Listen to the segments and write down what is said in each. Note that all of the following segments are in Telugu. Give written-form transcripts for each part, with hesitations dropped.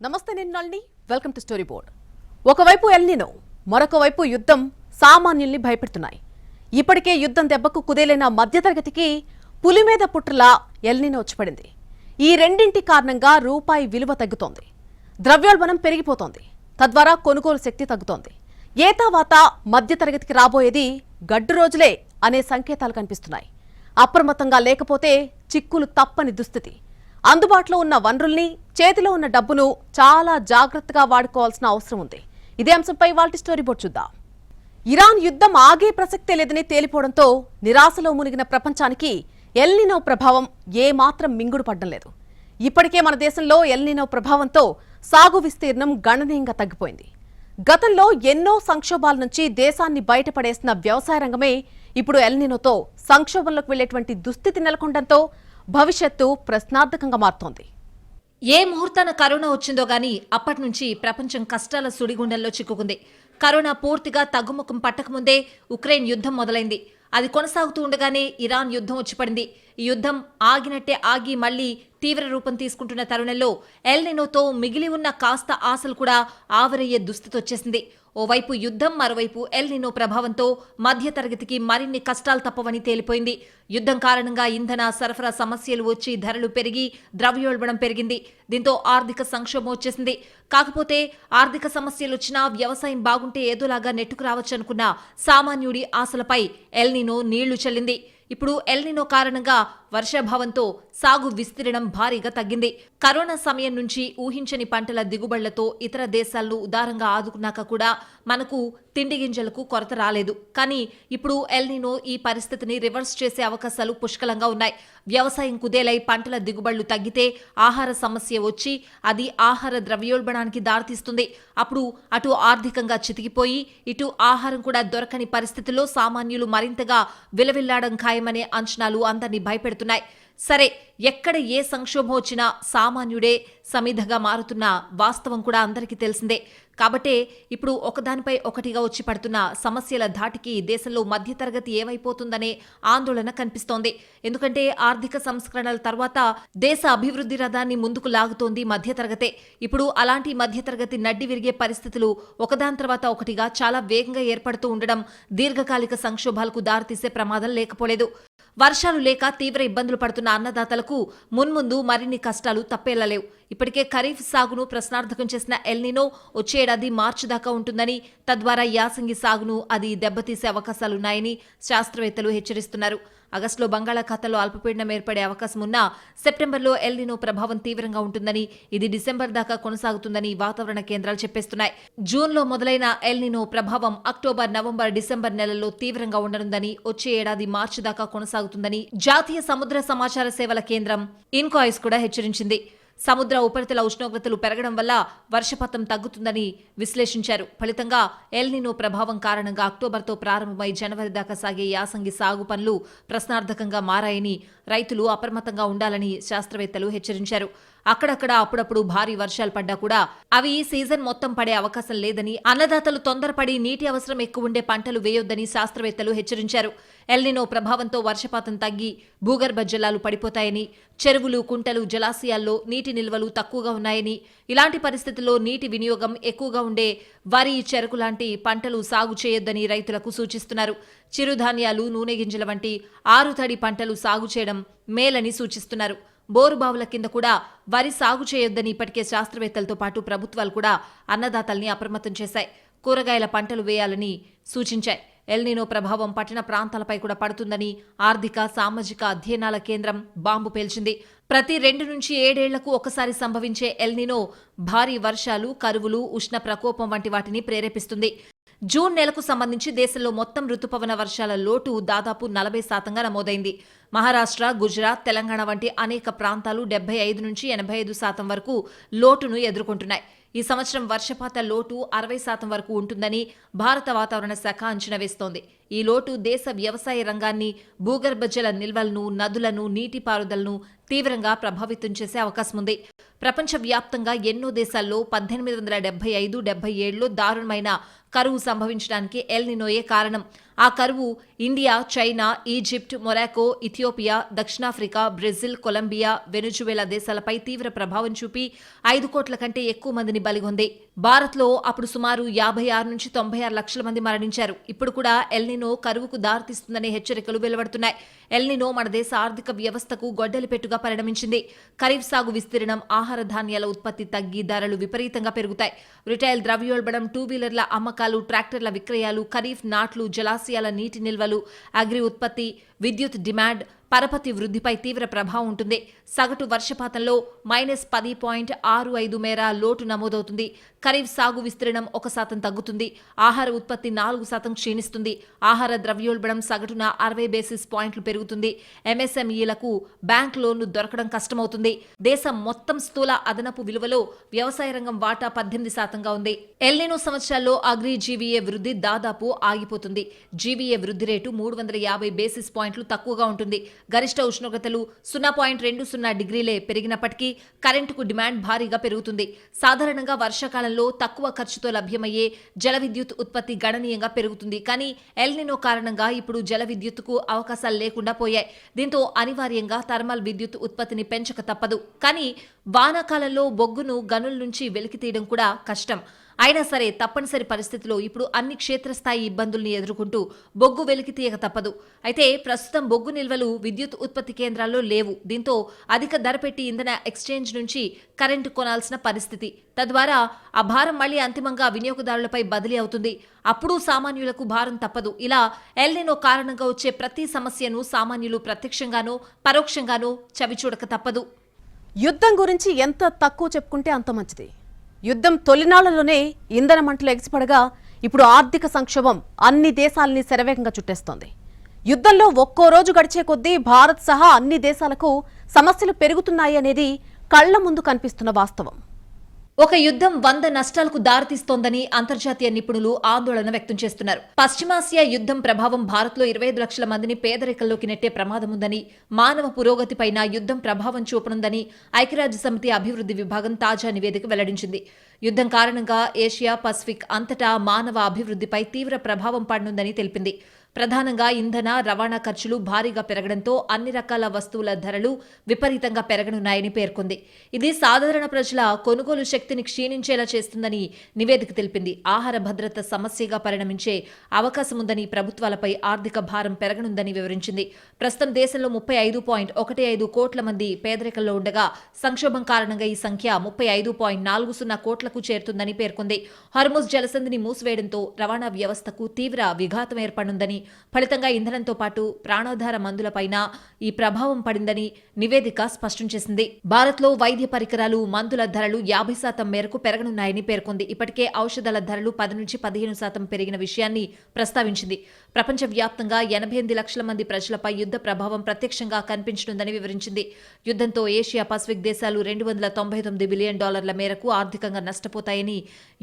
నమస్తే, నేను Nalini. Welcome to story board. ఒకవైపు ఎల్నినో, మరొక వైపు యుద్ధం సామాన్యుల్ని భయపెడుతున్నాయి. ఇప్పటికే యుద్ధం దెబ్బకు కుదేలైన మధ్యతరగతికి పులి మీద పుట్రలా ఎల్నినో వచ్చిపడింది. ఈ రెండింటి కారణంగా రూపాయి విలువ తగ్గుతోంది, ద్రవ్యోల్బణం పెరిగిపోతోంది, తద్వారా కొనుగోలు శక్తి తగ్గుతోంది. ఏతావాత మధ్యతరగతికి రాబోయేది గడ్డు రోజులే అనే సంకేతాలు కనిపిస్తున్నాయి. అప్రమత్తంగా లేకపోతే చిక్కులు తప్పని దుస్థితి. అందుబాటులో ఉన్న వనరుల్ని, చేతిలో ఉన్న డబ్బును చాలా జాగ్రత్తగా వాడుకోవాల్సిన అవసరం ఉంది. ఇదే అంశంపై వాల్టి స్టోరీ బోర్డ్ చూద్దాం. ఇరాన్ యుద్ధం ఆగే ప్రసక్తే లేదని తేలిపోవడంతో నిరాశలో మునిగిన ప్రపంచానికి ఎల్నినో ప్రభావం ఏమాత్రం మింగుడు పడ్డం లేదు. ఇప్పటికే మన దేశంలో ఎల్నినో ప్రభావంతో సాగు విస్తీర్ణం గణనీయంగా తగ్గిపోయింది. గతంలో ఎన్నో సంక్షోభాల నుంచి దేశాన్ని బయటపడేసిన వ్యవసాయ రంగమే ఇప్పుడు ఎల్నినోతో సంక్షోభంలోకి వెళ్లేటువంటి దుస్థితి నెలకొనడంతో భవిష్యత్తు ప్రశ్నార్థకంగా మారుతోంది. ఏ ముహూర్తాన కరోనా వచ్చిందో గానీ అప్పటి నుంచి ప్రపంచం కష్టాల సుడిగుండంలో చిక్కుకుంది. కరోనా పూర్తిగా తగ్గుముఖం పట్టకముందే ఉక్రెయిన్ యుద్ధం మొదలైంది. అది కొనసాగుతూ ఉండగానే ఇరాన్ యుద్ధం వచ్చి పడింది. ఈ యుద్ధం ఆగినట్టే ఆగి మళ్లీ తీవ్ర రూపం తీసుకుంటున్న తరుణంలో ఎల్నినోతో మిగిలి ఉన్న కాస్త ఆశలు కూడా ఆవరయ్యే దుస్థితి వచ్చేసింది. ఓవైపు యుద్ధం, మరోవైపు ఎల్నినో ప్రభావంతో మధ్యతరగతికి మరిన్ని కష్టాలు తప్పవని తేలిపోయింది. యుద్ధం కారణంగా ఇంధన సరఫరా సమస్యలు వచ్చి ధరలు పెరిగి ద్రవ్యోల్బణం పెరిగింది. దీంతో ఆర్థిక సంక్షోభం వచ్చేసింది. కాకపోతే ఆర్థిక సమస్యలు వచ్చినా వ్యవసాయం బాగుంటే ఏదోలాగా నెట్టుకు రావచ్చనుకున్న సామాన్యుడి ఆశలపై ఎల్నినో నీళ్లు చల్లింది. ఇప్పుడు ఎల్నినో కారణంగా వర్షాభావంతో సాగు విస్తీర్ణం భారీగా తగ్గింది. కరోనా సమయం నుంచి ఊహించని పంటల దిగుబడులతో ఇతర దేశాలను ఉదారంగా ఆదుకున్నాక కూడా మనకు తిండి గింజలకు కొరత రాలేదు. కానీ ఇప్పుడు ఎల్నినో ఈ పరిస్థితిని రివర్స్ చేసే అవకాశాలు పుష్కలంగా ఉన్నాయి. వ్యవసాయం కుదేలై పంటల దిగుబడులు తగ్గితే ఆహార సమస్య వచ్చి అది ఆహార ద్రవ్యోల్బణానికి దారితీస్తుంది. అప్పుడు అటు ఆర్థికంగా చితికిపోయి ఇటు ఆహారం కూడా దొరకని పరిస్థితుల్లో సామాన్యులు మరింతగా విలవిల్లాడం ఖాయమనే అంచనాలు అందరినీ భయపెడుతున్నాయి. సరే, ఎక్కడ ఏ సంక్షోభం వచ్చినా సామాన్యుడే సమిధగా మారుతున్న వాస్తవం కూడా అందరికీ తెలిసిందే. కాబట్టే ఇప్పుడు ఒకదానిపై ఒకటిగా వచ్చి పడుతున్న సమస్యల ధాటికి దేశంలో మధ్యతరగతి ఏమైపోతుందనే ఆందోళన కనిపిస్తోంది. ఎందుకంటే ఆర్థిక సంస్కరణల తర్వాత దేశ అభివృద్ధి రథాన్ని ముందుకు లాగుతోంది మధ్యతరగతే. ఇప్పుడు అలాంటి మధ్యతరగతి నడ్డి విరిగే పరిస్థితులు ఒకదాని తర్వాత ఒకటిగా చాలా వేగంగా ఏర్పడుతూ ఉండడం దీర్ఘకాలిక సంక్షోభాలకు దారితీసే ప్రమాదం లేకపోలేదు. వర్షాలు లేక తీవ్ర ఇబ్బందులు పడుతున్న అన్నదాతలకు మున్ముందు మరిన్ని కష్టాలు తప్పేళ్లలేవు. ఇప్పటికే ఖరీఫ్ సాగును ప్రశ్నార్థకం చేసిన ఎల్నినో వచ్చే ఏడాది మార్చి దాకా ఉంటుందని, తద్వారా యాసంగి సాగును అది దెబ్బతీసే అవకాశాలున్నాయని శాస్త్రవేత్తలు హెచ్చరిస్తున్నారు. ఆగస్టులో బంగాళాఖాతంలో అల్పపీడనం ఏర్పడే అవకాశం ఉన్నా సెప్టెంబర్లో ఎల్నినో ప్రభావం తీవ్రంగా ఉంటుందని, ఇది డిసెంబర్ దాకా కొనసాగుతుందని వాతావరణ కేంద్రాలు చెప్పేస్తున్నాయి. జూన్లో మొదలైన ఎల్నినో ప్రభావం అక్టోబర్, నవంబర్, డిసెంబర్ నెలల్లో తీవ్రంగా ఉండనుందని, వచ్చే ఏడాది మార్చి దాకా కొనసాగుతుందని జాతీయ సముద్ర సమాచార సేవల కేంద్రం ఇన్కాయిస్ కూడా హెచ్చరించింది. సముద్ర ఉపరితల ఉష్ణోగ్రతలు పెరగడం వల్ల వర్షపాతం తగ్గుతుందని విశ్లేషించారు. ఫలితంగా ఎల్నినో ప్రభావం కారణంగా అక్టోబర్తో ప్రారంభమై జనవరి దాకా సాగే యాసంగి సాగు పనులు ప్రశ్నార్థకంగా మారాయని, రైతులు అప్రమత్తంగా ఉండాలని శాస్త్రవేత్తలు హెచ్చరించారు. అక్కడక్కడ అప్పుడప్పుడు భారీ వర్షాలు పడ్డా కూడా అవి ఈ సీజన్ మొత్తం పడే అవకాశం లేదని, అన్నదాతలు తొందరపడి నీటి అవసరం ఎక్కువ ఉండే పంటలు వేయొద్దని శాస్త్రవేత్తలు హెచ్చరించారు. ఎల్నినో ప్రభావంతో వర్షపాతం తగ్గి భూగర్భ జలాలు పడిపోతాయని, చెరువులు, కుంటలు, జలాశయాల్లో నీటి నిల్వలు తక్కువగా ఉన్నాయని, ఇలాంటి పరిస్థితుల్లో నీటి వినియోగం ఎక్కువగా ఉండే వరి, చెరకు లాంటి పంటలు సాగు చేయొద్దని రైతులకు సూచిస్తున్నారు. చిరుధాన్యాలు, నూనె గింజల వంటి ఆరుతడి పంటలు సాగు చేయడం మేలని సూచిస్తున్నారు. బోరుబావుల కింద కూడా వరి సాగు చేయొద్దని ఇప్పటికే శాస్త్రవేత్తలతో పాటు ప్రభుత్వాలు కూడా అన్నదాతల్ని అప్రమత్తం చేశాయి. కూరగాయల పంటలు వేయాలని సూచించాయి. ఎల్నినో ప్రభావం పట్టణ ప్రాంతాలపై కూడా పడుతుందని ఆర్థిక, సామాజిక అధ్యయనాల కేంద్రం బాంబు పేల్చింది. ప్రతి 2 నుంచి 7 ఏళ్లకు ఒకసారి సంభవించే ఎల్నినో భారీ వర్షాలు, కరువులు, ఉష్ణ ప్రకోపం వంటి వాటిని ప్రేరేపిస్తుంది. జూన్ నెలకు సంబంధించి దేశంలో మొత్తం రుతుపవన వర్షాల లోటు దాదాపు 40% నమోదైంది. మహారాష్ట్ర, గుజరాత్, తెలంగాణ వంటి అనేక ప్రాంతాలు 75 నుంచి 85% వరకు లోటును ఎదుర్కొంటున్నాయి. ఈ సంవత్సరం వర్షపాత లోటు 60% వరకు ఉంటుందని భారత వాతావరణ శాఖ అంచనా వేస్తోంది. ఈ లోటు దేశ వ్యవసాయ రంగాన్ని, భూగర్భ జల నిల్వలను, నదులను, నీటిపారుదలను తీవ్రంగా ప్రభావితం చేసే అవకాశం ఉంది. ప్రపంచవ్యాప్తంగా ఎన్నో దేశాల్లో 1875-77లో దారుణమైన కరువు సంభవించడానికి ఎల్ నినోయే కారణం. ఆ కరువు India, China, Egypt, Morocco, Ethiopia, దక్షిణాఫ్రికా, బ్రెజిల్, కొలంబియా, వెనుజువేలా దేశాలపై తీవ్ర ప్రభావం చూపి 5 కోట్ల కంటే ఎక్కువ మందిని బలిగొంది. భారత్లో అప్పుడు సుమారు 56 నుంచి 96 లక్షల మంది మరణించారు. ఇప్పుడు కూడా ఎల్ నినో కరువుకు దారితీస్తుందనే హెచ్చరికలు వెలువడుతున్నాయి. ఎల్ నినో మన దేశ ఆర్థిక వ్యవస్థకు గొడ్డలిపెట్టుగా పరిణమించింది. ఖరీఫ్ సాగు విస్తీర్ణం, ఆహార ధాన్యాల ఉత్పత్తి తగ్గి ధరలు విపరీతంగా పెరుగుతాయి. రిటైల్ ద్రవ్యోల్బణం, 2 వీలర్ల అమ్మకాలు, ట్రాక్టర్ల విక్రయాలు, ఖరీఫ్ నాట్లు, జలాశయాల నీటి నిల్వలు, అగ్రి ఉత్పత్తి, విద్యుత్ డిమాండ్, పరపతి వృద్ధిపై తీవ్ర ప్రభావం ఉంటుంది. సగటు వర్షపాతంలో -10.65 మేర లోటు నమోదవుతుంది. ఖరీఫ్ సాగు విస్తీర్ణం 1% తగ్గుతుంది. ఆహార ఉత్పత్తి 4% క్షీణిస్తుంది. ఆహార ద్రవ్యోల్బణం సగటున 60 బేసిస్ పాయింట్లు పెరుగుతుంది. ఎంఎస్ఎంఈలకు బ్యాంక్ లోన్లు దొరకడం కష్టమవుతుంది. దేశం మొత్తం స్థూల అదనపు విలువలో వ్యవసాయ రంగం వాటా 18%గా ఉంది. ఎల్ నినో సంవత్సరాల్లో అగ్రి జీవీఏ వృద్ధి దాదాపు ఆగిపోతుంది. జీవీఏ వృద్ధి రేటు 350 బేసిస్ పాయింట్లు తక్కువగా ఉంటుంది. గరిష్ట ఉష్ణోగ్రతలు 0.20 డిగ్రీలే పెరిగినప్పటికీ కరెంటుకు డిమాండ్ భారీగా పెరుగుతుంది. సాధారణంగా వర్షాకాలంలో తక్కువ ఖర్చుతో లభ్యమయ్యే జల విద్యుత్ ఉత్పత్తి గణనీయంగా పెరుగుతుంది. కానీ ఎల్ నినో కారణంగా ఇప్పుడు జల విద్యుత్తుకు అవకాశాలు లేకుండా పోయాయి. దీంతో అనివార్యంగా థర్మల్ విద్యుత్ ఉత్పత్తిని పెంచక తప్పదు. కానీ వానాకాలంలో బొగ్గును గనుల నుంచి వెలికి తీయడం కూడా కష్టం. అయినా సరే తప్పనిసరి పరిస్థితిలో ఇప్పుడు అన్ని క్షేత్రస్థాయి ఇబ్బందుల్ని ఎదుర్కొంటూ బొగ్గు వెలికి తీయక తప్పదు. అయితే ప్రస్తుతం బొగ్గు నిల్వలు విద్యుత్ ఉత్పత్తి కేంద్రాల్లో లేవు. దీంతో అధిక ధర పెట్టి ఇంధన ఎక్స్చేంజ్ నుంచి కరెంటు కొనాల్సిన పరిస్థితి. తద్వారా ఆ భారం మళ్లీ అంతిమంగా వినియోగదారులపై బదిలీ అవుతుంది. అప్పుడు సామాన్యులకు భారం తప్పదు. ఇలా ఎల్ నినో కారణంగా వచ్చే ప్రతి సమస్యను సామాన్యులు ప్రత్యక్షంగానో పరోక్షంగానో చవిచూడక తప్పదు. యుద్ధం గురించి ఎంత తక్కువ చెప్పుకుంటే అంత మంచిది. యుద్ధం తొలినాళ్లలోనే ఇంధన మంటలు ఎగిసిపడగా ఇప్పుడు ఆర్థిక సంక్షోభం అన్ని దేశాలని శరవేగంగా చుట్టేస్తోంది. యుద్ధంలో ఒక్కో రోజు గడిచే కొద్దీ భారత్ సహా అన్ని దేశాలకు సమస్యలు పెరుగుతున్నాయి అనేది కళ్ల ముందు కనిపిస్తున్న వాస్తవం. ఒక యుద్ధం 100 నష్టాలకు దారితీస్తోందని అంతర్జాతీయ నిపుణులు ఆందోళన వ్యక్తం చేస్తున్నారు. పశ్చిమాసియా యుద్ధం ప్రభావం భారత్లో 25 లక్షల మందిని పేదరికంలోకి నెట్టే ప్రమాదం ఉందని, మానవ పురోగతిపైన యుద్ధం ప్రభావం చూపనుందని ఐక్యరాజ్యసమితి అభివృద్ధి విభాగం తాజా నివేదిక వెల్లడించింది. యుద్ధం కారణంగా ఏషియా పసిఫిక్ అంతటా మానవ అభివృద్ధిపై తీవ్ర ప్రభావం పడనుందని తెలిపింది. ప్రధానంగా ఇంధన, రవాణా ఖర్చులు భారీగా పెరగడంతో అన్ని రకాల వస్తువుల ధరలు విపరీతంగా పెరగనున్నాయని పేర్కొంది. ఇది సాధారణ ప్రజల కొనుగోలు శక్తిని క్షీణించేలా చేస్తుందని నివేదిక తెలిపింది. ఆహార భద్రత సమస్యగా పరిణమించే అవకాశముందని, ప్రభుత్వాలపై ఆర్థిక భారం పెరగనుందని వివరించింది. ప్రస్తుతం దేశంలో 35.15 కోట్ల మంది పేదరికంలో ఉండగా సంక్షోభం కారణంగా ఈ సంఖ్య 35.40 కోట్లకు చేరుతుందని పేర్కొంది. హార్ముజ్ జలసంధిని మూసివేయడంతో రవాణా వ్యవస్థకు తీవ్ర విఘాతం ఏర్పడుందని, ఫలితంగా ఇంధనంతో పాటు ప్రాణాధార మందులపైన ఈ ప్రభావం పడిందని నివేదిక స్పష్టం చేసింది. భారత్లో వైద్య పరికరాలు, మందుల ధరలు 50% మేరకు పెరగనున్నాయని పేర్కొంది. ఇప్పటికే ఔషధాల ధరలు 10 నుంచి 15% పెరిగిన విషయాన్ని ప్రస్తావించింది. ప్రపంచవ్యాప్తంగా 88 లక్షల మంది ప్రజలపై యుద్ధ ప్రభావం ప్రత్యక్షంగా కనిపించనుందని వివరించింది. యుద్ధంతో ఏషియా పసిఫిక్ దేశాలు $299 బిలియన్ మేరకు ఆర్థికంగా నష్టపోతాయని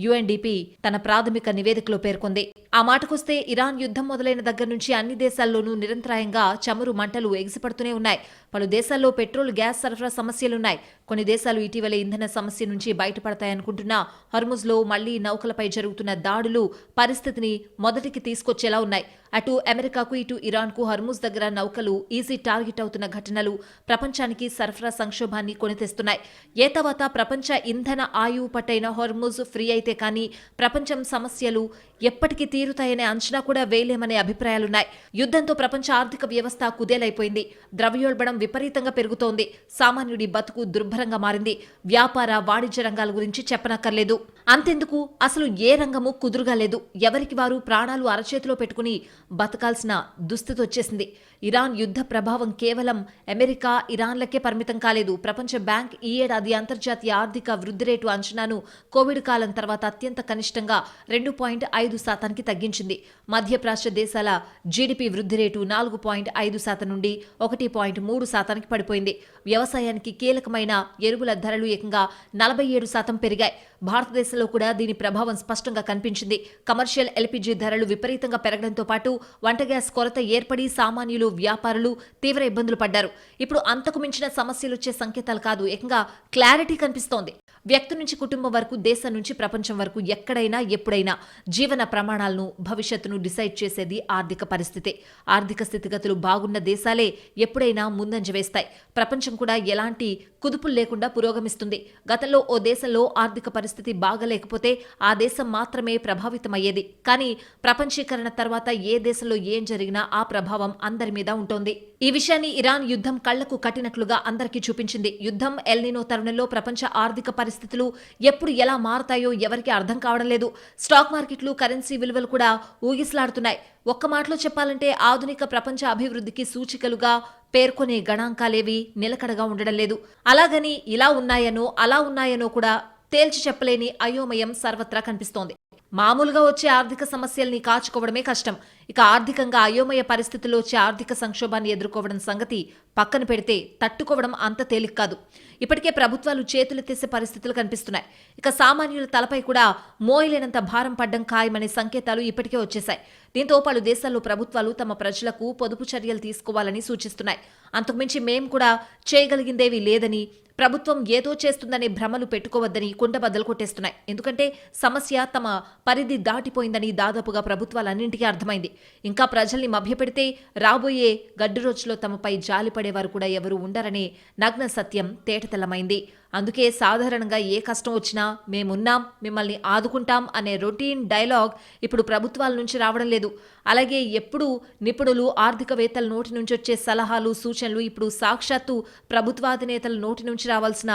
యుఎన్డిపి తన ప్రాథమిక నివేదికలో పేర్కొంది. ఆ మాటకొస్తే ఇరాన్ యుద్ధం మొదలైన దగ్గర నుంచి అన్ని దేశాల్లోనూ నిరంతరాయంగా చమురు మంటలు ఎగిసిపడుతూనే ఉన్నాయి. పలు దేశాల్లో పెట్రోల్, గ్యాస్ సరఫరా సమస్యలున్నాయి. కొన్ని దేశాలు ఇటీవలే ఇంధన సమస్య నుంచి బయటపడతాయనుకుంటున్నా హర్ముజ్లో మళ్లీ నౌకలపై జరుగుతున్న దాడులు పరిస్థితిని మొదటికి తీసుకొచ్చేలా ఉన్నాయి. అటు అమెరికాకు, ఇటు ఇరాన్కు హర్ముజ్ దగ్గర నౌకలు ఈజీ టార్గెట్ అవుతున్న ఘటనలు ప్రపంచానికి సరఫరా సంక్షోభాన్ని కొనితెస్తున్నాయి. ఏతవాత ప్రపంచ ఇంధన ఆయువు పట్టైన హర్ముజ్ ఫ్రీ అయితే కానీ ప్రపంచం సమస్యలు ఎప్పటికీ తీరుతాయనే అంచనా కూడా వేయలేమనే అభిప్రాయాలున్నాయి. యుద్ధంతో ప్రపంచ ఆర్థిక వ్యవస్థ కుదేలైపోయింది. ద్రవ్యోల్బణం విపరీతంగా పెరుగుతోంది. సామాన్యుడి బతుకు దుర్భరంగా మారింది. వ్యాపార, వాణిజ్య రంగాల గురించి చెప్పనక్కర్లేదు. అంతెందుకు, అసలు ఏ రంగము కుదురుగా లేదు. ఎవరికి వారు ప్రాణాలు అరచేతిలో పెట్టుకుని బతకాల్సిన దుస్థితి వచ్చేసింది. ఇరాన్ యుద్ధ ప్రభావం కేవలం అమెరికా, ఇరాన్లకే పరిమితం కాలేదు. ప్రపంచ బ్యాంక్ ఈ ఏడాది అంతర్జాతీయ ఆర్థిక వృద్ధి రేటు అంచనాను కోవిడ్ కాలం తర్వాత అత్యంత కనిష్టంగా 2.5% తగ్గించింది. మధ్యప్రాచ్య దేశాల జీడీపీ వృద్ధి రేటు 4.5% నుండి 1.3% పడిపోయింది. వ్యవసాయానికి కీలకమైన ఎరువుల ధరలు ఏకంగా 47% పెరిగాయి. భారతదేశంలో కూడా దీని ప్రభావం స్పష్టంగా కనిపించింది. కమర్షియల్ ఎల్పీజీ ధరలు విపరీతంగా పెరగడంతో పాటు వంట గ్యాస్ కొరత ఏర్పడి సామాన్యులు, వ్యాపారులు తీవ్ర ఇబ్బందులు పడ్డారు. ఇప్పుడు అంతకు మించిన సమస్యలు వచ్చే సంకేతాలు కాదు, ఏకంగా క్లారిటీ కనిపిస్తోంది. వ్యక్తి నుంచి కుటుంబం వరకు, దేశం నుంచి ప్రపంచం వరకు ఎక్కడైనా ఎప్పుడైనా జీవన ప్రమాణాలను, భవిష్యత్తును డిసైడ్ చేసేది ఆర్థిక పరిస్థితే. ఆర్థిక స్థితిగతులు బాగున్న దేశాలే ఎప్పుడైనా ముందంజ వేస్తాయి. ప్రపంచం కూడా ఎలాంటి కుదుపులు లేకుండా పురోగమిస్తుంది. గతంలో ఓ దేశంలో ఆర్థిక పరిస్థితి బాగలేకపోతే ఆ దేశం మాత్రమే ప్రభావితమయ్యేది. కానీ ప్రపంచీకరణ తర్వాత ఏ దేశంలో ఏం జరిగినా ఆ ప్రభావం అందరి మీద ఉంటోంది. ఈ విషయాన్ని ఇరాన్ యుద్ధం కళ్లకు కట్టినట్లుగా అందరికీ చూపించింది. యుద్ధం, ఎల్ నినో తరుణంలో ప్రపంచ ఆర్థిక పరిస్థితులు ఎప్పుడు ఎలా మారతాయో ఎవరికీ అర్థం కావడం లేదు. స్టాక్ మార్కెట్లు, కరెన్సీ విలువలు కూడా ఊగిసలాడుతున్నాయి. ఒక్క మాటలో చెప్పాలంటే ఆధునిక ప్రపంచ అభివృద్ధికి సూచికలుగా పేర్కొనే గణాంకాలేవి నిలకడగా ఉండడం లేదు. అలాగని ఇలా ఉన్నాయనో అలా ఉన్నాయనో కూడా తేల్చి చెప్పలేని అయోమయం సర్వత్రా కనిపిస్తోంది. మామూలుగా వచ్చే ఆర్థిక సమస్యల్ని కాచుకోవడమే కష్టం. ఇక ఆర్థికంగా అయోమయ పరిస్థితుల్లో వచ్చే ఆర్థిక సంక్షోభాన్ని ఎదుర్కోవడం సంగతి పక్కన పెడితే తట్టుకోవడం అంత తేలిక కాదు. ఇప్పటికే ప్రభుత్వాలు చేతులెత్తేసే పరిస్థితులు కనిపిస్తున్నాయి. ఇక సామాన్యుల తలపై కూడా మోయలేనంత భారం పడ్డం ఖాయమనే సంకేతాలు ఇప్పటికే వచ్చేశాయి. దీంతో పలు దేశాల్లో ప్రభుత్వాలు తమ ప్రజలకు పొదుపు చర్యలు తీసుకోవాలని సూచిస్తున్నాయి. అంతకుమించి మేం కూడా చేయగలిగిందేవీ లేదని, ప్రభుత్వం ఏదో చేస్తుందనే భ్రమలు పెట్టుకోవద్దని కుండబద్దలు కొట్టేస్తున్నాయి. ఎందుకంటే సమస్య తమ పరిధి దాటిపోయిందని దాదాపుగా ప్రభుత్వాలన్నింటికీ అర్థమైంది. ఇంకా ప్రజల్ని మభ్యపెడితే రాబోయే గడ్డు రోజుల్లో తమపై జాలిపడేవారు కూడా ఎవరూ ఉండరనే నగ్న సత్యం తేటతెల్లమైంది. అందుకే సాధారణంగా ఏ కష్టం వచ్చినా మేమున్నాం, మిమ్మల్ని ఆదుకుంటాం అనే రొటీన్ డైలాగ్ ఇప్పుడు ప్రభుత్వాల నుంచి రావడం లేదు. అలాగే ఎప్పుడు నిపుణులు, ఆర్థికవేత్తల నోటి నుంచి వచ్చే సలహాలు, సూచనలు ఇప్పుడు సాక్షాత్తు ప్రభుత్వాధినేతల నోటి నుంచి రావాల్సిన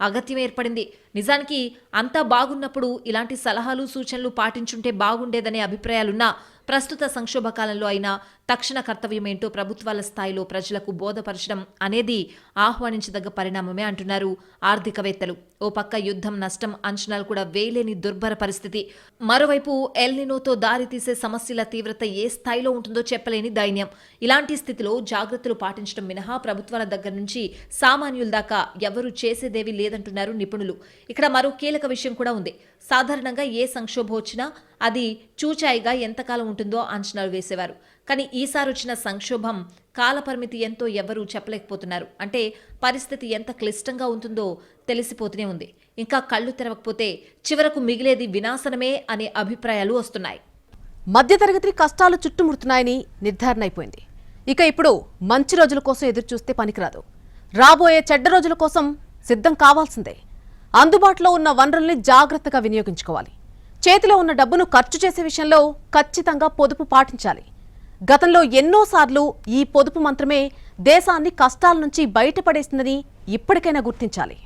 అగత్యం ఏర్పడింది. నిజానికి అంతా బాగున్నప్పుడు ఇలాంటి సలహాలు, సూచనలు పాటించుంటే బాగుండేదనే అభిప్రాయాలున్నా ప్రస్తుత సంక్షోభ కాలంలో అయినా తక్షణ కర్తవ్యమేంటో ప్రభుత్వాల స్థాయిలో ప్రజలకు బోధపరచడం అనేది ఆహ్వానించదగ్గ పరిణామమే అంటున్నారు ఆర్థికవేత్తలు. ఓ పక్క యుద్ధం, నష్టం అంచనాలు కూడా వేయలేని దుర్భర పరిస్థితి. మరోవైపు ఎల్ నినోతో దారితీసే సమస్యల తీవ్రత ఏ స్థాయిలో ఉంటుందో చెప్పలేని దైన్యం. ఇలాంటి స్థితిలో జాగ్రత్తలు పాటించడం మినహా ప్రభుత్వాల దగ్గర నుంచి సామాన్యుల దాకా ఎవరూ చేసేదేవీ లేదంటున్నారు నిపుణులు. ఇక్కడ మరో కీలక విషయం కూడా ఉంది. సాధారణంగా ఏ సంక్షోభం వచ్చినా అది చూచాయిగా ఎంతకాలం ఉంటుందో అంచనాలు వేసేవారు. కానీ ఈసారి వచ్చిన సంక్షోభం కాలపరిమితి ఎంతో ఎవరూ చెప్పలేకపోతున్నారు. అంటే పరిస్థితి ఎంత క్లిష్టంగా ఉంటుందో తెలిసిపోతూనే ఉంది. ఇంకా కళ్ళు తెరవకపోతే చివరకు మిగిలేది వినాశనమే అనే అభిప్రాయాలు వస్తున్నాయి. మధ్యతరగతి కష్టాలు చుట్టుముడుతున్నాయని నిర్ధారణ అయిపోయింది. ఇక ఇప్పుడు మంచి రోజుల కోసం ఎదురుచూస్తే పనికిరాదు. రాబోయే చెడ్డ రోజుల కోసం సిద్ధం కావాల్సిందే. అందుబాటులో ఉన్న వనరుల్ని జాగ్రత్తగా వినియోగించుకోవాలి. చేతిలో ఉన్న డబ్బును ఖర్చు చేసే విషయంలో ఖచ్చితంగా పొదుపు పాటించాలి. గతంలో ఎన్నోసార్లు ఈ పొదుపు మంత్రమే దేశాన్ని కష్టాల నుంచి బయటపడేసిందని ఇప్పటికైనా గుర్తించాలి.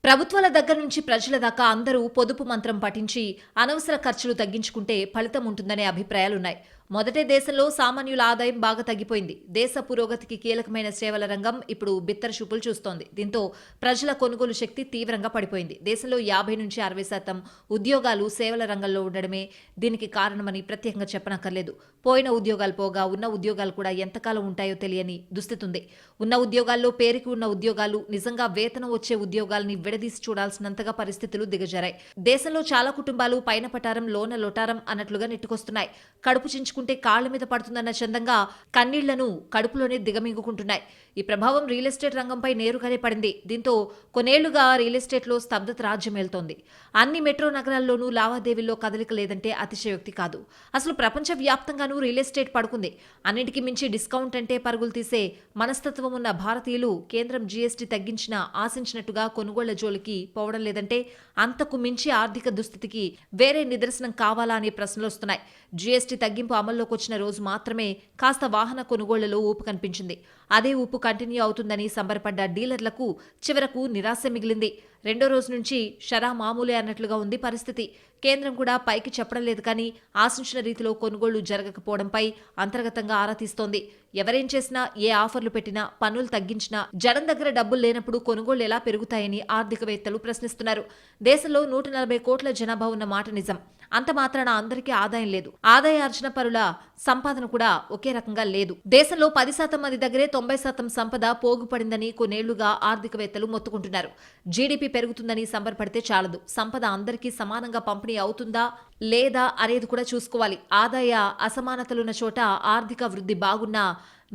ప్రభుత్వాల దగ్గర నుంచి ప్రజల దాకా అందరూ పొదుపు మంత్రం పఠించి అనవసర ఖర్చులు తగ్గించుకుంటే ఫలితం ఉంటుందనే అభిప్రాయాలున్నాయి. మొదటే దేశంలో సామాన్యుల ఆదాయం బాగా తగ్గిపోయింది. దేశ పురోగతికి కీలకమైన సేవల రంగం ఇప్పుడు బిత్తర చూపులు చూస్తోంది. దీంతో ప్రజల కొనుగోలు శక్తి తీవ్రంగా పడిపోయింది. దేశంలో 50 నుంచి 60% ఉద్యోగాలు సేవల రంగంలో ఉండడమే దీనికి కారణమని ప్రత్యేకంగా చెప్పనక్కర్లేదు. పోయిన ఉద్యోగాలు పోగా ఉన్న ఉద్యోగాలు కూడా ఎంతకాలం ఉంటాయో తెలియని దుస్థితి ఉంది. ఉన్న ఉద్యోగాల్లో పేరుకి ఉన్న ఉద్యోగాలు, నిజంగా వేతనం వచ్చే ఉద్యోగాల్ని విడదీసి చూడాల్సినంతగా పరిస్థితులు దిగజారాయి. దేశంలో చాలా కుటుంబాలు పైన పటారం లోన లొటారం అన్నట్లుగా నెట్టుకొస్తున్నాయి. కడుపు చించుకుంటే కాళ్ల మీద పడుతుందన్న చందంగా కన్నీళ్లను కడుపులోనే దిగమింగుకుంటున్నాయి. ఈ ప్రభావం రియల్ ఎస్టేట్ రంగంపై నేరుగానే పడింది. దీంతో కొన్నేళ్లుగా రియల్ ఎస్టేట్లో స్తబ్దత రాజ్యమేలుతోంది. అన్ని మెట్రో నగరాల్లోనూ లావాదేవీల్లో కదలిక లేదంటే అతిశయోక్తి కాదు. అసలు ప్రపంచ వ్యాప్తంగానూ రియల్ ఎస్టేట్ పడుకుంది. అన్నింటికి మించి డిస్కౌంట్ అంటే పరుగులు తీసే మనస్తత్వం ఉన్న భారతీయులు కేంద్రం జీఎస్టీ తగ్గించినా ఆశించినట్టుగా కొనుగోళ్ల జోలికి పోవడం లేదంటే అంతకు మించి ఆర్థిక దుస్థితికి వేరే నిదర్శనం కావాలా అనే ప్రశ్నలు వస్తున్నాయి. జీఎస్టీ తగ్గింపు అమల్లోకి వచ్చిన రోజు మాత్రమే కాస్త వాహన కొనుగోళ్లలో ఊపు కనిపించింది. అదే ఊపు కంటిన్యూ అవుతుందని సంబరపడ్డ డీలర్లకు చివరకు నిరాశ మిగిలింది. రెండో రోజు నుంచి షరా మామూలే అన్నట్లుగా ఉంది పరిస్థితి. కేంద్రం కూడా పైకి చెప్పడం లేదు, కానీ ఆశించిన రీతిలో కొనుగోళ్లు జరగకపోవడంపై అంతర్గతంగా ఆరా తీస్తోంది. ఎవరేం చేసినా, ఏ ఆఫర్లు పెట్టినా, పన్నులు తగ్గించినా జనం దగ్గర డబ్బులు లేనప్పుడు కొనుగోళ్లు ఎలా పెరుగుతాయని ఆర్థికవేత్తలు ప్రశ్నిస్తున్నారు. దేశంలో 140 కోట్ల జనాభా ఉన్న మాట నిజం. అంత మాత్రాన అందరికీ ఆదాయం లేదు. ఆదాయార్జన పరుల సంపాదన కూడా ఒకే రకంగా లేదు. దేశంలో 10% మంది దగ్గరే 90% సంపద పోగుపడిందని కొన్నేళ్లుగా ఆర్థికవేత్తలు మొత్తుకుంటున్నారు. జీడీపీ పెరుగుతుందని సంబరపడితే చాలదు. సంపద అందరికీ సమానంగా పంపిణీ అవుతుందా లేదా అనేది కూడా చూసుకోవాలి. ఆదాయ అసమానతలున్న చోట ఆర్థిక వృద్ధి బాగున్నా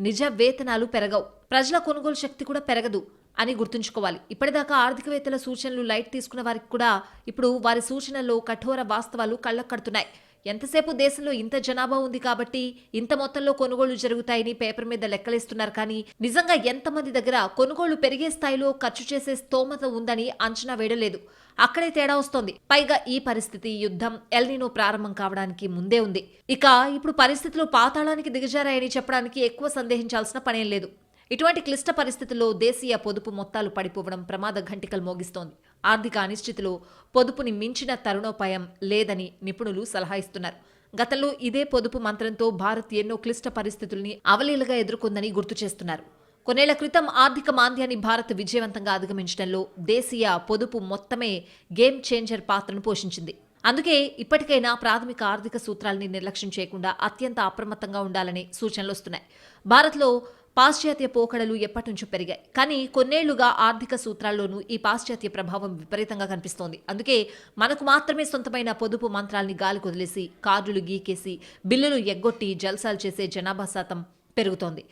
నిజ వేతనాలు పెరగవు, ప్రజల కొనుగోలు శక్తి కూడా పెరగదు. అని గుర్తుంచుకోవాలి. ఇప్పటిదాకా ఆర్థికవేత్తల సూచనలు లైట్ తీసుకున్న వారికి కూడా ఇప్పుడు వారి సూచనల్లో కఠోర వాస్తవాలు కళ్ళకు కడుతున్నాయి. ఎంతసేపు దేశంలో ఇంత జనాభా ఉంది కాబట్టి ఇంత మొత్తంలో కొనుగోళ్లు జరుగుతాయని పేపర్ మీద లెక్కలేస్తున్నారు, కానీ నిజంగా ఎంతమంది దగ్గర కొనుగోళ్లు పెరిగే స్థాయిలో ఖర్చు చేసే స్తోమత ఉందని అంచనా వేయలేదు. అక్కడే తేడా వస్తోంది. పైగా ఈ పరిస్థితి యుద్ధం ఎల్నినో ప్రారంభం కావడానికి ముందే ఉంది. ఇక ఇప్పుడు పరిస్థితులు పాతాళానికి దిగజారాయని చెప్పడానికి ఎక్కువ సందేహించాల్సిన పనేం లేదు. ఇటువంటి క్లిష్ట పరిస్థితుల్లో దేశీయ పొదుపు మొత్తాలు పడిపోవడం ప్రమాద ఘంటికలు మోగిస్తోంది. ఆర్థిక అనిశ్చితిలో పొదుపుని మించిన తరుణోపాయం లేదని నిపుణులు సలహా ఇస్తున్నారు. గతంలో ఇదే పొదుపు మంత్రంతో భారత్ ఎన్నో క్లిష్ట పరిస్థితుల్ని అవలీలగా ఎదుర్కొందని గుర్తు చేస్తున్నారు. కొన్నేళ్ల క్రితం ఆర్థిక మాంద్యాన్ని భారత్ విజయవంతంగా అధిగమించడంలో దేశీయ పొదుపు మొత్తమే గేమ్ చేంజర్ పాత్రను పోషించింది. అందుకే ఇప్పటికైనా ప్రాథమిక ఆర్థిక సూత్రాలని నిర్లక్ష్యం చేయకుండా అత్యంత అప్రమత్తంగా ఉండాలని సూచనలు వస్తున్నాయి. భారత్లో పాశ్చాత్య పోకడలు ఎప్పటినుంచో పెరిగాయి, కానీ కొన్నేళ్లుగా ఆర్థిక సూత్రాల్లోనూ ఈ పాశ్చాత్య ప్రభావం విపరీతంగా కనిపిస్తోంది. అందుకే మనకు మాత్రమే సొంతమైన పొదుపు మంత్రాల్ని గాలి కొదిలేసి కార్డులు గీకేసి బిల్లులు ఎగ్గొట్టి జల్సాలు చేసే జనాభా శాతం పెరుగుతోంది.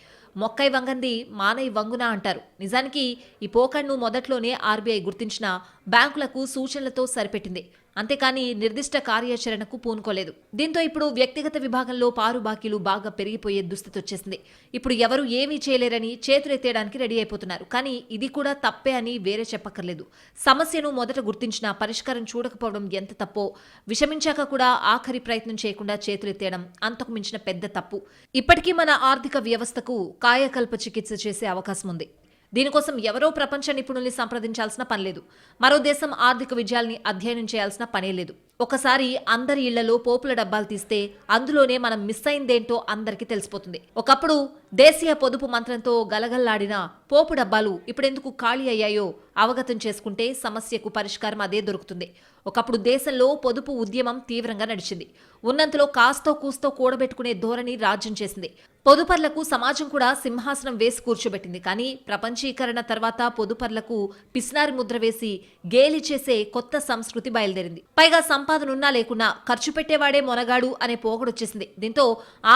మొక్కై వంగంది మానై వంగునా అంటారు. నిజానికి ఈ పోకడ్ను మొదట్లోనే ఆర్బీఐ గుర్తించిన బ్యాంకులకు సూచనలతో సరిపెట్టింది, అంతేకాని నిర్దిష్ట కార్యాచరణకు పూనుకోలేదు. దీంతో ఇప్పుడు వ్యక్తిగత విభాగంలో పారు బాకీలు బాగా పెరిగిపోయే దుస్థితి వచ్చేసింది. ఇప్పుడు ఎవరు ఏమీ చేయలేరని చేతులెత్తేయడానికి రెడీ అయిపోతున్నారు. కానీ ఇది కూడా తప్పే అని వేరే చెప్పక్కర్లేదు. సమస్యను మొదట గుర్తించినా పరిష్కారం చూడకపోవడం ఎంత తప్పో, విషమించాక కూడా ఆఖరి ప్రయత్నం చేయకుండా చేతులెత్తేయడం అంతకు మించిన పెద్ద తప్పు. ఇప్పటికీ మన ఆర్థిక వ్యవస్థకు కాయకల్ప చికిత్స చేసే అవకాశం ఉంది. దీనికోసం ఎవరో ప్రపంచ నిపుణుల్ని సంప్రదించాల్సిన పనిలేదు. మరో దేశం ఆర్థిక విజయాల్ని అధ్యయనం చేయాల్సిన పనే లేదు. ఒకసారి అందరి ఇళ్లలో పోపుల డబ్బాలు తీస్తే అందులోనే మనం మిస్ అయిందేంటో అందరికీ తెలిసిపోతుంది. ఒకప్పుడు దేశీయ పొదుపు మంత్రంతో గలగల్లాడిన పోపు డబ్బాలు ఇప్పుడెందుకు ఖాళీ అయ్యాయో అవగతం చేసుకుంటే సమస్యకు పరిష్కారం అదే దొరుకుతుంది. ఒకప్పుడు దేశంలో పొదుపు ఉద్యమం తీవ్రంగా నడిచింది. ఉన్నంతలో కాస్తో కూస్తో కూడబెట్టుకునే ధోరణి రాజ్యం చేసింది. పొదుపర్లకు సమాజం కూడా సింహాసనం వేసి కూర్చోబెట్టింది. కానీ ప్రపంచీకరణ తర్వాత పొదుపర్లకు పిస్నారి ముద్ర వేసి గేలి చేసే కొత్త సంస్కృతి బయలుదేరింది. పైగా సంపాదనున్నా లేకున్నా ఖర్చు పెట్టేవాడే మొనగాడు అనే పోగడొచ్చేసింది. దీంతో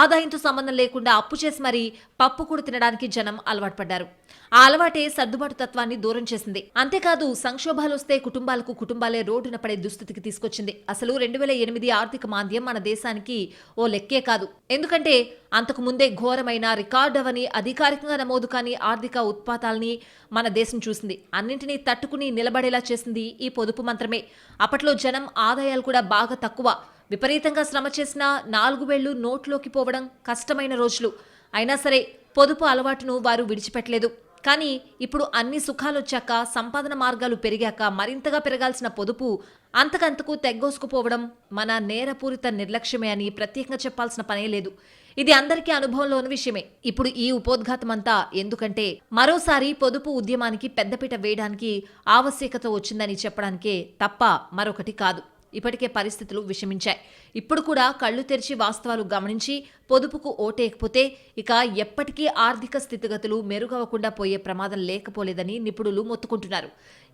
ఆదాయంతో సంబంధం లేకుండా అప్పు చేసి మరీ పప్పు కూడా తినడానికి జనం అలవాటు పడ్డారు. ఆ అలవాటే సర్దుబాటు తత్వాన్ని దూరం చేసింది. అంతేకాదు సంక్షోభాలొస్తే కుటుంబాలే రోడ్డున పడే దుస్థితికి తీసుకొచ్చింది. అసలు 2008 ఆర్థిక మాంద్యం మన దేశానికి ఓ లెక్కే కాదు. ఎందుకంటే అంతకు ముందే ఘోరమైన రికార్డవని అధికారికంగా నమోదు కాని ఆర్థిక ఉత్పాతాల్ని మన దేశం చూసింది. అన్నింటినీ తట్టుకుని నిలబడేలా చేసింది ఈ పొదుపు మంత్రమే. అప్పట్లో జనం ఆదాయాలు కూడా బాగా తక్కువ. విపరీతంగా శ్రమ చేసిన 4 వేళ్లు నోట్లోకి పోవడం కష్టమైన రోజులు. అయినా సరే పొదుపు అలవాటును వారు విడిచిపెట్టలేదు. కానీ ఇప్పుడు అన్ని సుఖాలొచ్చాక, సంపాదన మార్గాలు పెరిగాక మరింతగా పెరగాల్సిన పొదుపు అంతకంతకు తెగ్గోసుకుపోవడం మన నేరపూరిత నిర్లక్ష్యమే అని ప్రత్యేకంగా చెప్పాల్సిన పనే లేదు. ఇది అందరికీ అనుభవంలో ఉన్న విషయమే. ఇప్పుడు ఈ ఉపోద్ఘాతమంతా ఎందుకంటే మరోసారి పొదుపు ఉద్యమానికి పెద్దపీట వేయడానికి ఆవశ్యకత వచ్చిందని చెప్పడానికే తప్ప మరొకటి కాదు. ఇప్పటికే పరిస్థితులు విషమించాయి. ఇప్పుడు కూడా కళ్లు తెరిచి వాస్తవాలు గమనించి పొదుపుకు ఓటేయకపోతే ఇక ఎప్పటికీ ఆర్థిక స్థితిగతులు మెరుగవకుండా పోయే ప్రమాదం లేకపోలేదని నిపుణులు మొత్తుకుంటున్నారు.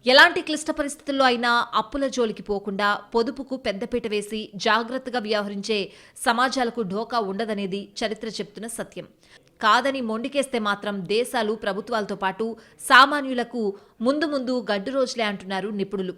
ఎలాంటి క్లిష్ట పరిస్థితుల్లో అయినా అప్పుల జోలికి పోకుండా పొదుపుకు పెద్దపీట వేసి జాగ్రత్తగా వ్యవహరించే సమాజాలకు ఢోకా ఉండదనేది చరిత్ర చెప్తున్న సత్యం. కాదని మొండికేస్తే మాత్రం దేశాలు ప్రభుత్వాలతో పాటు సామాన్యులకు ముందు గడ్డు రోజులే అంటున్నారు నిపుణులు.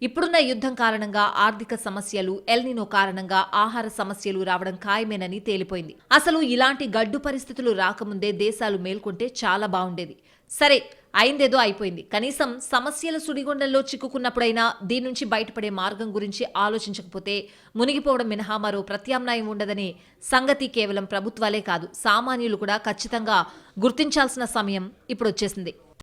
ఇప్పుడున్న యుద్ధం కారణంగా ఆర్థిక సమస్యలు, ఎల్నినో కారణంగా ఆహార సమస్యలు రావడం ఖాయమేనని తేలిపోయింది. అసలు ఇలాంటి గడ్డు పరిస్థితులు రాకముందే దేశాలు మేల్కొంటే చాలా బాగుండేది. సరే, అయిందేదో అయిపోయింది. కనీసం సమస్యల సుడిగుండంలో చిక్కుకున్నప్పుడైనా దీని నుంచి బయటపడే మార్గం గురించి ఆలోచించకపోతే మునిగిపోవడం మినహా మరో ప్రత్యామ్నాయం ఉండదనే సంగతి కేవలం ప్రభుత్వాలే కాదు, సామాన్యులు కూడా ఖచ్చితంగా గుర్తించాల్సిన సమయం ఇప్పుడు వచ్చేసింది.